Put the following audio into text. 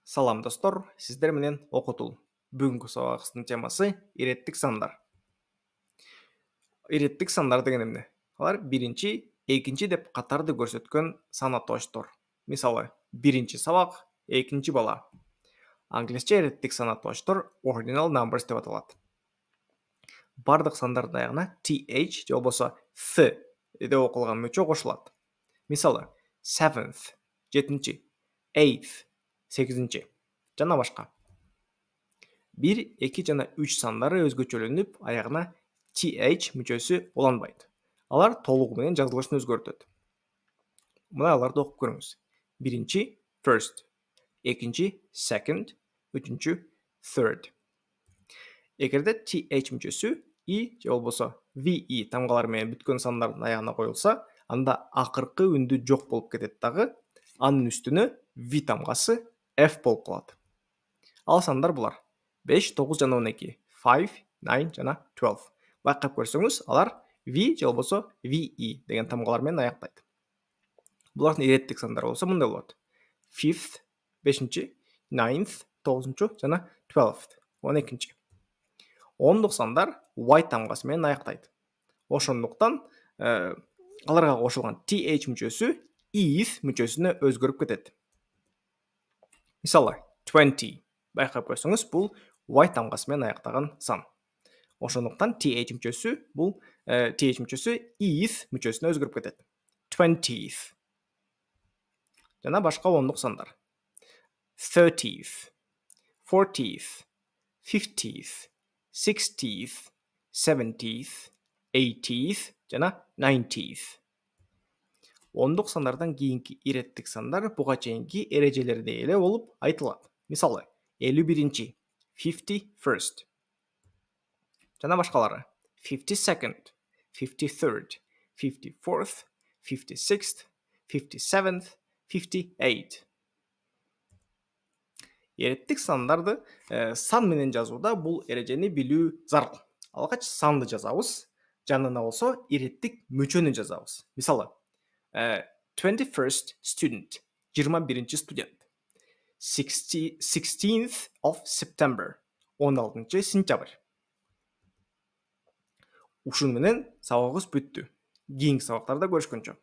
Салам достор, сіздер менен окутул. Бүгүнкү сабагыбыздын темасы иреттик сандар. Иреттик сандар деген эмне? Алар биринчи, экинчи деп катарды көрсөткөн санатоочтор. Мисалы, биринчи сабак, экинчи бала. Англисче иреттик санатоочтор ordinal numbers деп аталат. Бардык сандардын аягына th же болбосо th деп окулган мүчө кошулат. Мисалы, seventh, жетинчи, eighth, сегизинчи жана башка. 1, 2 жана 3 сандары өзгөчөлөнүп, аягына th мүчөсү уланбайт. Алар толугу менен жазылышын өзгөртөт. Мына аларды окуп көрүңүз. Биринчи first, экинчи second, үчүнчү third. Эгерде th мүчөсү и же болбосо ve тамгалар менен бүткөн сандардын аягына коюлса, анда акыркы үндү жок болуп кетет дагы, анын үстүнө v тамгасы f болуп калат. Ал сандар булар: 5, 9 жана 12, 5, 9 жана 12. Байкап көрсөңүз, алар v же болбосо ve деген тамгалар менен аяктайт. Булардын иреттик сандары болсо мындай болот: 5th, 5-чи, 9th, 9-чу жана 12th, 12-чи. Ондук сандар y тамгасы менен аяктайт. Ошондуктан аларга кошулган th мүчөсү eth мүчөсүнө өзгөрүп кетет. Мисалы, 20. Байкап көрсөңүз, бул y тамгасы менен аяктаган сан. Ошондуктан th мүчөсү eth мүчөсүнө өзгөрүп кетет. 20th. Жана башка ондук сандар. 30th, 40th, 50th, 60th, 70th, 80th жана 90th. Ондук сандардан кийинки иреттик сандар буга чейинки эрежелерде эле болуп айтылат. Мисалы, 51-чи, 51st. Жана башкалары: 52nd, 53rd, 54th, 56th, 57th, 58. Иреттик сандарды сан менен жазууда бул эрежени билүү зарыл. Алгач санды жазабыз, жанына болсо иреттик мүчөнү жазабыз. Мисалы, 21st student, 21-чи студент. 16th of September, 16-чы сентябрь. Ушун менен сабагыбыз бүттү. Кийинки сабактарда көрүшкөнчө.